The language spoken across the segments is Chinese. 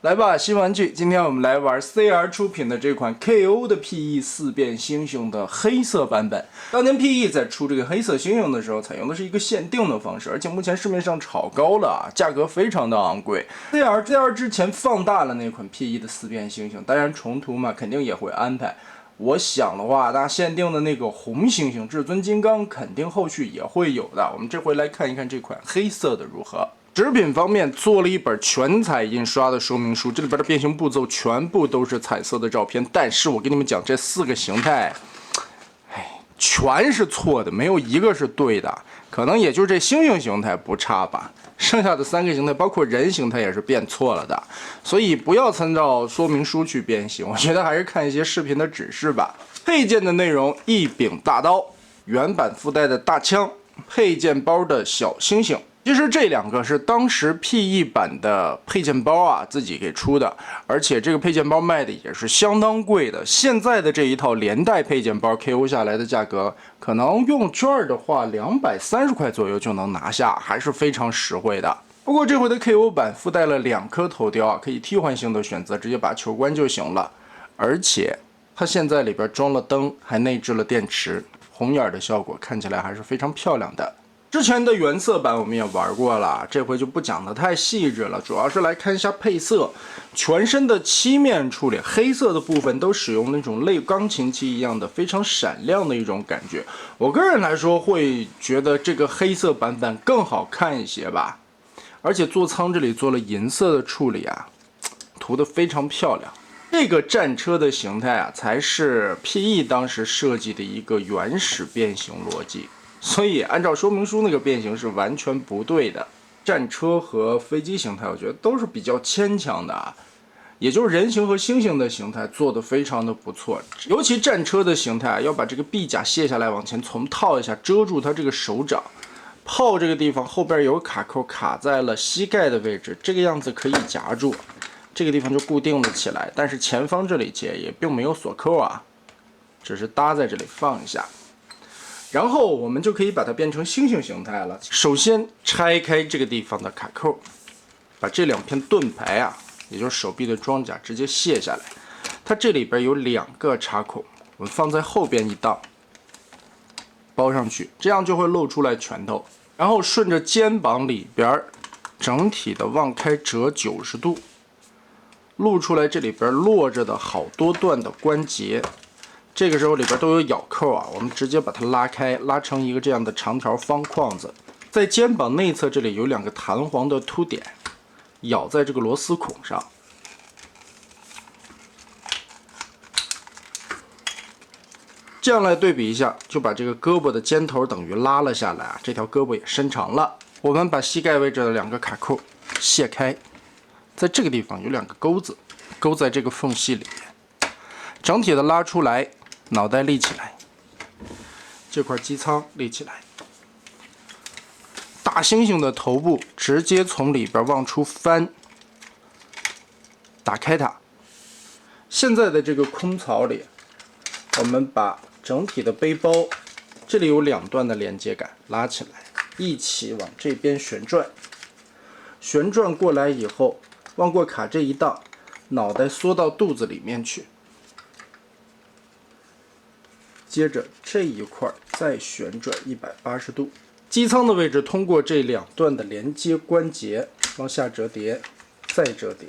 来吧，新玩具！今天我们来玩 CR 出品的这款 KO 的 PE 四变猩猩的黑色版本。当年 PE 在出这个黑色猩猩的时候，采用的是一个限定的方式，而且目前市面上炒高了啊，价格非常的昂贵。CR 之前放大了那款 PE 的四变猩猩，当然重涂嘛，肯定也会安排。我想的话，那限定的那个红猩猩至尊金刚肯定后续也会有的。我们这回来看一看这款黑色的如何。纸品方面做了一本全彩印刷的说明书，这里边的变形步骤全部都是彩色的照片，但是我跟你们讲，这4个形态，全是错的，没有一个是对的，可能也就这猩猩形态不差吧，剩下的3个形态，包括人形态也是变错了的，所以不要参照说明书去变形，我觉得还是看一些视频的指示吧。配件的内容：一柄大刀，原版附带的大枪，配件包的小猩猩。其实这2个是当时 PE 版的配件包啊自己给出的，而且这个配件包卖的也是相当贵的。现在的这一套连带配件包 KO 下来的价格，可能用券的话230块左右就能拿下，还是非常实惠的。不过这回的 KO 版附带了2颗头雕啊，可以替换性的选择，直接拔球关就行了。而且它现在里边装了灯，还内置了电池，红眼的效果看起来还是非常漂亮的。之前的原色版我们也玩过了，这回就不讲的太细致了，主要是来看一下配色。全身的漆面处理，黑色的部分都使用那种类钢琴漆一样的非常闪亮的一种感觉。我个人来说会觉得这个黑色版本更好看一些吧。而且座舱这里做了银色的处理啊，涂得非常漂亮。这个战车的形态啊，才是 PE 当时设计的一个原始变形逻辑。所以按照说明书那个变形是完全不对的。战车和飞机形态我觉得都是比较牵强的啊，也就是人形和猩猩的形态做得非常的不错，尤其战车的形态啊，要把这个臂甲卸下来往前重套一下，遮住它这个手掌。炮这个地方后边有卡扣卡在了膝盖的位置，这个样子可以夹住，这个地方就固定了起来，但是前方这里接也并没有锁扣啊，只是搭在这里放一下。然后我们就可以把它变成猩猩形态了。首先拆开这个地方的卡扣，把这2片盾牌啊，也就是手臂的装甲直接卸下来。它这里边有2个插孔，我们放在后边一档，包上去，这样就会露出来拳头。然后顺着肩膀里边整体的往开折90度，露出来这里边落着的好多段的关节。这个时候里边都有咬扣啊，我们直接把它拉开，拉成一个这样的长条方框子。在肩膀内侧这里有2个弹簧的凸点，咬在这个螺丝孔上。这样来对比一下，就把这个胳膊的尖头等于拉了下来啊，这条胳膊也伸长了。我们把膝盖位置的2个卡扣卸开，在这个地方有2个钩子，勾在这个缝隙里面，整体的拉出来。脑袋立起来，这块机舱立起来，大猩猩的头部直接从里边往出翻，打开它。现在的这个空槽里，我们把整体的背包，这里有2段的连接杆拉起来，一起往这边旋转，旋转过来以后，往过卡这一档，脑袋缩到肚子里面去。接着这一块再旋转180度，机舱的位置通过这2段的连接关节往下折叠，再折叠，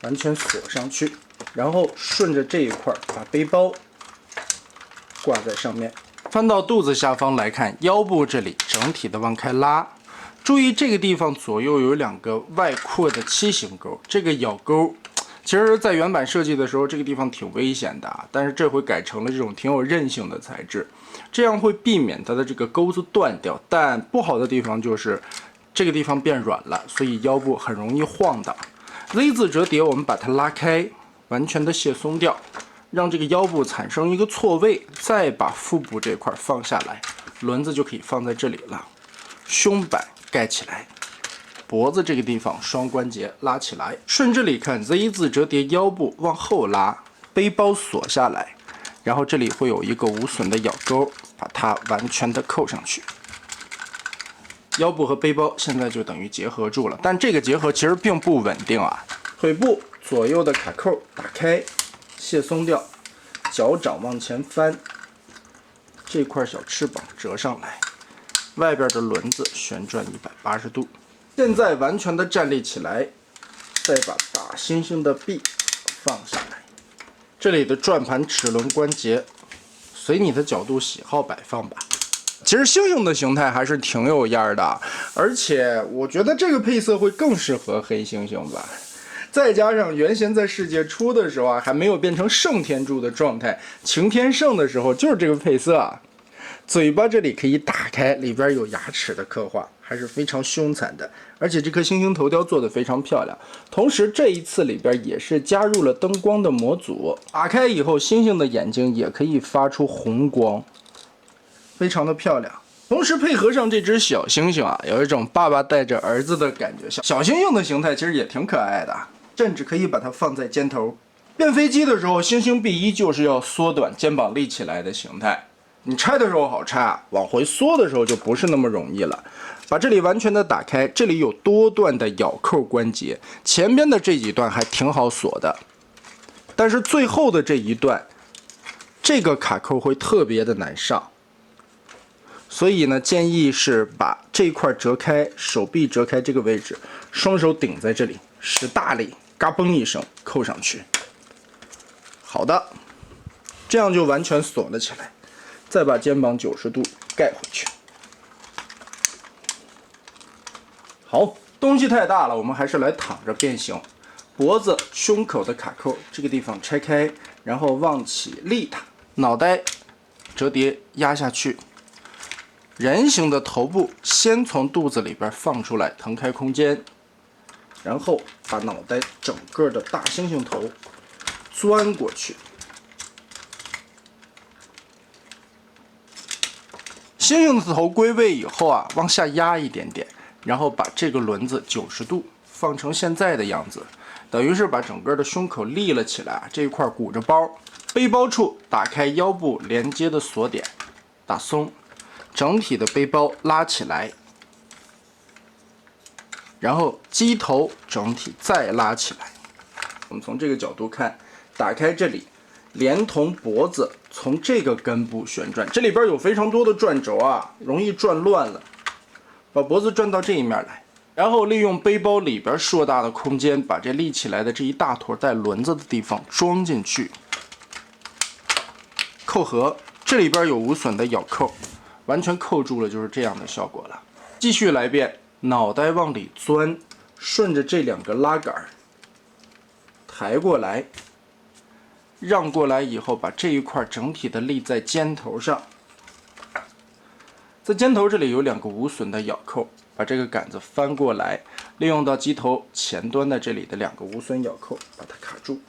完全锁上去。然后顺着这一块把背包挂在上面，翻到肚子下方来看，腰部这里整体的往开拉。注意这个地方左右有2个外扩的7型钩，这个咬钩。其实，在原版设计的时候，这个地方挺危险的啊，但是这回改成了这种挺有韧性的材质，这样会避免它的这个钩子断掉。但不好的地方就是这个地方变软了，所以腰部很容易晃荡。Z 字折叠，我们把它拉开，完全的卸松掉，让这个腰部产生一个错位，再把腹部这块放下来，轮子就可以放在这里了。胸板盖起来。脖子这个地方双关节拉起来，顺这里看 Z 字折叠，腰部往后拉，背包锁下来，然后这里会有一个无损的咬钩，把它完全的扣上去。腰部和背包现在就等于结合住了，但这个结合其实并不稳定啊。腿部左右的卡扣打开，卸松掉，脚掌往前翻，这块小翅膀折上来，外边的轮子旋转180度。现在完全的站立起来，再把大猩猩的臂放下来，这里的转盘齿轮关节随你的角度喜好摆放吧。其实猩猩的形态还是挺有样的，而且我觉得这个配色会更适合黑猩猩吧。再加上原先在世界初的时候啊，还没有变成圣天柱的状态，擎天圣的时候就是这个配色啊。嘴巴这里可以打开，里边有牙齿的刻画，还是非常凶残的。而且这颗猩猩头雕做得非常漂亮，同时这一次里边也是加入了灯光的模组，打开以后猩猩的眼睛也可以发出红光，非常的漂亮。同时配合上这只小猩猩啊，有一种爸爸带着儿子的感觉。小猩猩的形态其实也挺可爱的，甚至可以把它放在肩头。变飞机的时候，猩猩臂依旧是要缩短，肩膀立起来的形态。你拆的时候好拆啊，往回缩的时候就不是那么容易了。把这里完全的打开，这里有多段的咬扣关节，前边的这几段还挺好锁的，但是最后的这一段，这个卡扣会特别的难上。所以呢，建议是把这一块折开，手臂折开这个位置，双手顶在这里，使大力，嘎嘣一声扣上去。好的，这样就完全锁了起来。再把肩膀90度盖回去。好，东西太大了，我们还是来躺着变形。脖子、胸口的卡扣这个地方拆开，然后往起立它，脑袋折叠压下去。人形的头部先从肚子里边放出来，腾开空间，然后把脑袋整个的大猩猩头钻过去。猩猩的头归位以后啊，往下压一点点，然后把这个轮子90度放成现在的样子，等于是把整个的胸口立了起来，这一块鼓着包。背包处打开腰部连接的锁点，打松，整体的背包拉起来，然后机头整体再拉起来。我们从这个角度看，打开这里，连同脖子从这个根部旋转，这里边有非常多的转轴啊，容易转乱了。把脖子转到这一面来，然后利用背包里边硕大的空间，把这立起来的这一大坨带轮子的地方装进去，扣合。这里边有无损的咬扣，完全扣住了，就是这样的效果了。继续来遍，脑袋往里钻，顺着这2个拉杆抬过来。让过来以后，把这一块整体的立在肩头上，在肩头这里有2个无损的咬扣，把这个杆子翻过来，利用到机头前端的这里的2个无损咬扣，把它卡住，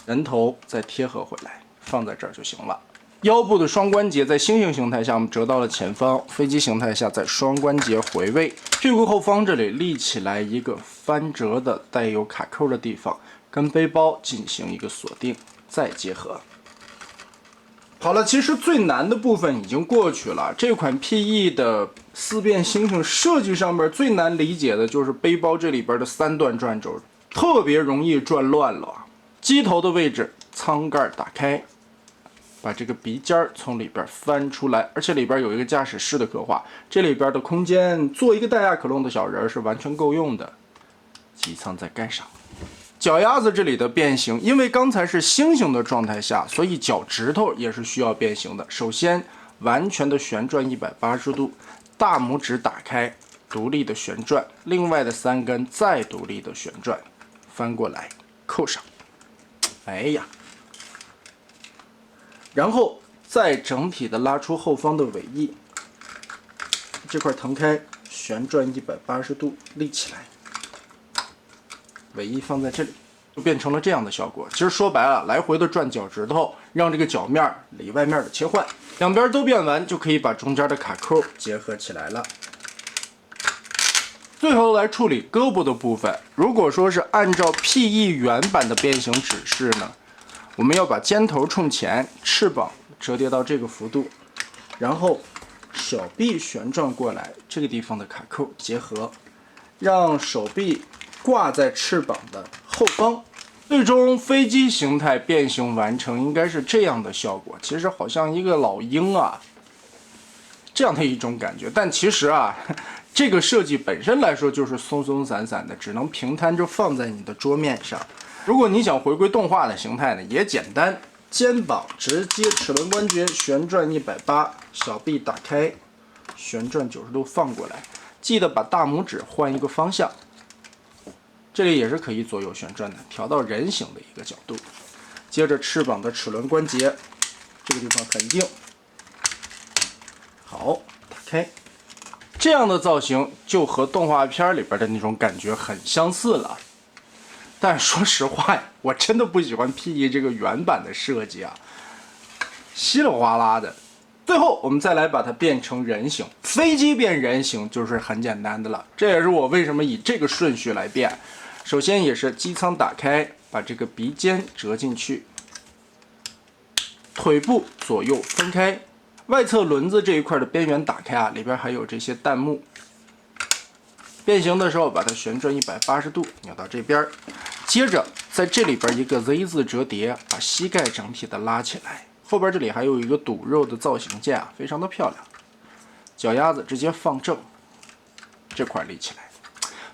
人头再贴合回来，放在这儿就行了。腰部的双关节在猩猩形态下我们折到了前方，飞机形态下在双关节回位，屁股后方这里立起来一个翻折的带有卡扣的地方，跟背包进行一个锁定。再结合。好了，其实最难的部分已经过去了。这款 PE 的4变猩猩设计上面最难理解的就是背包这里边的3段转轴，特别容易转乱了。机头的位置，舱盖打开，把这个鼻尖从里边翻出来，而且里边有一个驾驶室的刻画，这里边的空间做一个带亚克隆的小人是完全够用的。机舱再盖上。脚丫子这里的变形，因为刚才是猩猩的状态下，所以脚趾头也是需要变形的。首先，完全的旋转180度，大拇指打开，独立的旋转，另外的3根再独立的旋转，翻过来，扣上。哎呀，然后再整体的拉出后方的尾翼，这块腾开，旋转180度，立起来。尾翼放在这里，就变成了这样的效果。其实说白了，来回的转脚趾头，让这个脚面里外面的切换，两边都变完，就可以把中间的卡扣结合起来了。最后来处理胳膊的部分，如果说是按照 PE 原版的变形指示呢，我们要把肩头冲前，翅膀折叠到这个幅度，然后手臂旋转过来，这个地方的卡扣结合，让手臂挂在翅膀的后方，最终飞机形态变形完成，应该是这样的效果。其实好像一个老鹰啊，这样的一种感觉。但其实啊，这个设计本身来说就是松松散散的，只能平摊着放在你的桌面上。如果你想回归动画的形态呢，也简单，肩膀直接齿轮关节旋转180，小臂打开，旋转90度放过来，记得把大拇指换一个方向。这里也是可以左右旋转的，调到人形的一个角度。接着翅膀的齿轮关节，这个地方很硬，好，打开。这样的造型就和动画片里边的那种感觉很相似了。但说实话呀，我真的不喜欢 PE 这个原版的设计啊，稀里哗啦的。最后我们再来把它变成人形，飞机变人形就是很简单的了。这也是我为什么以这个顺序来变。首先也是机舱打开，把这个鼻尖折进去，腿部左右分开，外侧轮子这一块的边缘打开啊，里边还有这些弹幕。变形的时候把它旋转180度，扭到这边。接着在这里边一个 Z 字折叠，把膝盖整体的拉起来。后边这里还有一个堵肉的造型件啊，非常的漂亮。脚丫子直接放正，这块立起来。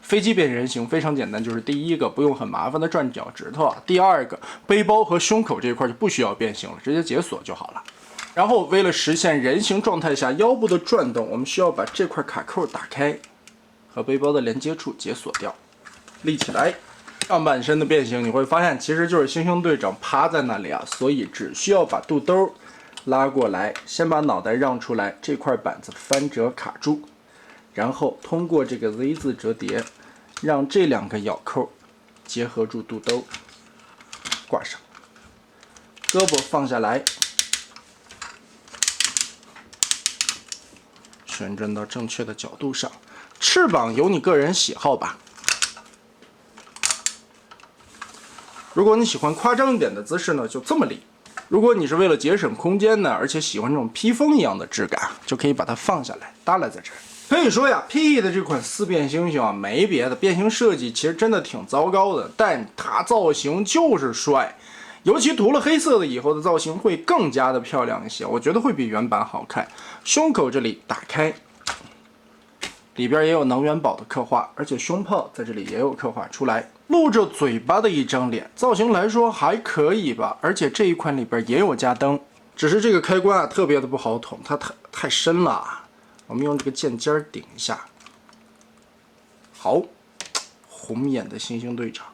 飞机变人形非常简单，就是第一个不用很麻烦的转脚趾头啊，第二个背包和胸口这一块就不需要变形了，直接解锁就好了。然后为了实现人形状态下腰部的转动，我们需要把这块卡扣打开，和背包的连接处解锁掉，立起来。上半身的变形你会发现其实就是猩猩队长趴在那里啊，所以只需要把肚兜拉过来，先把脑袋让出来，这块板子翻折卡住，然后通过这个 Z 字折叠，让这两个咬扣结合住肚兜，挂上，胳膊放下来，旋转到正确的角度上，翅膀由你个人喜好吧。如果你喜欢夸张一点的姿势呢，就这么立。如果你是为了节省空间呢，而且喜欢这种披风一样的质感，就可以把它放下来，耷拉在这儿。可以说呀 ，PE 的这款四变猩猩啊，没别的，变形设计其实真的挺糟糕的，但它造型就是帅，尤其涂了黑色的以后的造型会更加的漂亮一些，我觉得会比原版好看。胸口这里打开，里边也有能源宝的刻画，而且胸炮在这里也有刻画出来。露着嘴巴的一张脸，造型来说还可以吧，而且这一款里边也有加灯，只是这个开关啊特别的不好捅，它太深了啊。我们用这个键尖顶一下，好，红眼的猩猩队长。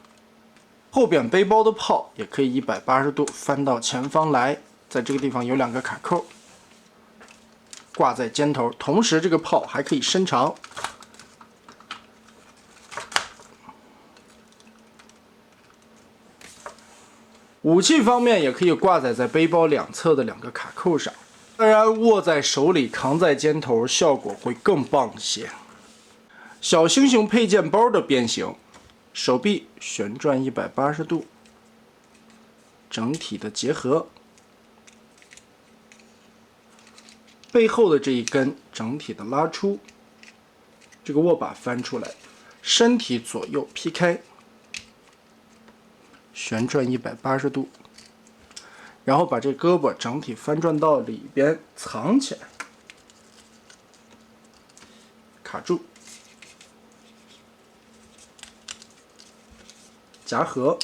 后边背包的炮也可以180度翻到前方来，在这个地方有两个卡扣，挂在肩头，同时这个炮还可以伸长。武器方面也可以挂载在背包两侧的两个卡扣上，当然握在手里扛在肩头效果会更棒一些。小猩猩配件包的变形，手臂旋转180度，整体的结合，背后的这一根整体的拉出，这个握把翻出来，身体左右劈开。旋转180度，然后把这胳膊整体翻转到里边藏起来，卡住，夹合，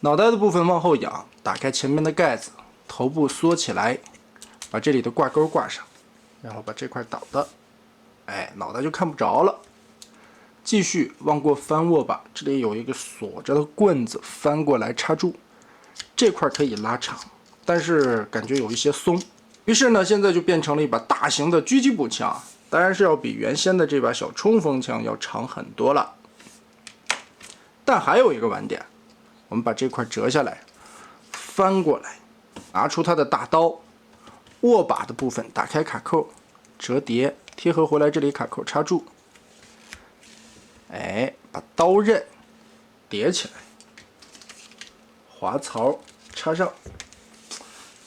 脑袋的部分往后仰，打开前面的盖子，头部缩起来，把这里的挂钩挂上，然后把这块倒的，哎，脑袋就看不着了。继续往过翻握把，这里有一个锁着的棍子，翻过来插住，这块可以拉长，但是感觉有一些松。于是呢，现在就变成了一把大型的狙击步枪，当然是要比原先的这把小冲锋枪要长很多了。但还有一个晚点，我们把这块折下来，翻过来，拿出它的大刀，握把的部分打开卡扣，折叠贴合回来，这里卡扣插住。哎，把刀刃叠起来，滑槽插上，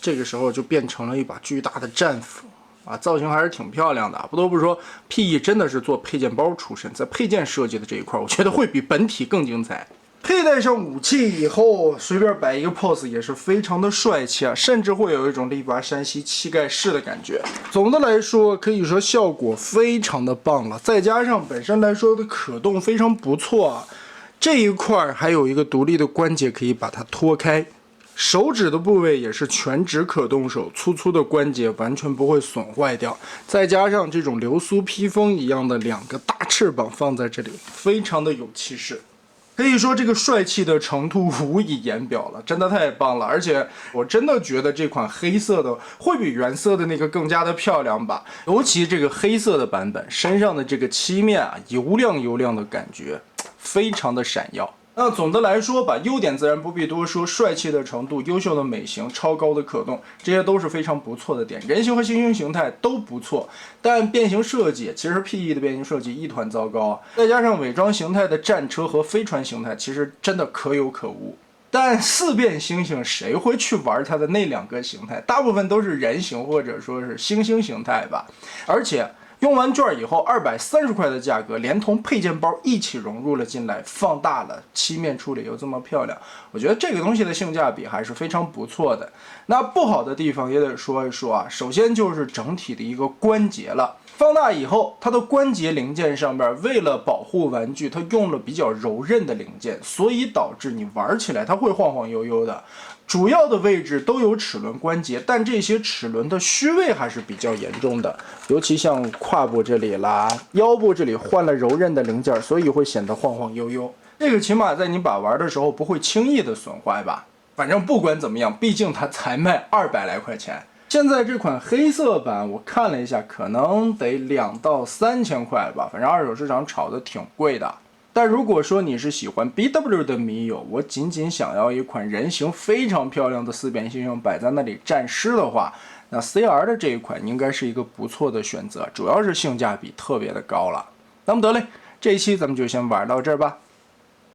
这个时候就变成了一把巨大的战斧，啊，造型还是挺漂亮的。不得不说 ，PE 真的是做配件包出身，在配件设计的这一块，我觉得会比本体更精彩。佩戴上武器以后，随便摆一个 pose 也是非常的帅气啊，甚至会有一种力拔山兮气盖世的感觉。总的来说，可以说效果非常的棒了，再加上本身来说的可动非常不错啊。这一块还有一个独立的关节可以把它拖开，手指的部位也是全指可动手，粗粗的关节完全不会损坏掉。再加上这种流苏披风一样的2个大翅膀放在这里，非常的有气势。可以说这个帅气的程度无以言表了，真的太棒了！而且我真的觉得这款黑色的会比原色的那个更加的漂亮吧，尤其这个黑色的版本身上的这个漆面啊，油亮油亮的感觉，非常的闪耀。那总的来说吧，优点自然不必多说，帅气的程度、优秀的美型、超高的可动，这些都是非常不错的点。人形和猩猩形态都不错，但变形设计其实 PE 的变形设计一团糟糕啊，再加上伪装形态的战车和飞船形态，其实真的可有可无。但四变猩猩谁会去玩它的那2个形态？大部分都是人形或者说是猩猩形态吧，而且。用完券以后，230块的价格，连同配件包一起融入了进来，放大了，漆面处理又这么漂亮，我觉得这个东西的性价比还是非常不错的。那不好的地方也得说一说啊，首先就是整体的一个关节了。放大以后，它的关节零件上面为了保护玩具，它用了比较柔韧的零件，所以导致你玩起来它会晃晃悠悠的。主要的位置都有齿轮关节，但这些齿轮的虚位还是比较严重的，尤其像胯部这里啦、腰部这里换了柔韧的零件，所以会显得晃晃悠悠。这个起码在你把玩的时候不会轻易的损坏吧。反正不管怎么样，毕竟它才卖200来块钱。现在这款黑色版我看了一下，可能得2到3千块吧，反正二手市场炒的挺贵的。但如果说你是喜欢 BW 的迷友，我仅仅想要一款人形非常漂亮的四变猩猩摆在那里战尸的话，那 CR 的这一款应该是一个不错的选择，主要是性价比特别的高了。那么得嘞，这一期咱们就先玩到这儿吧。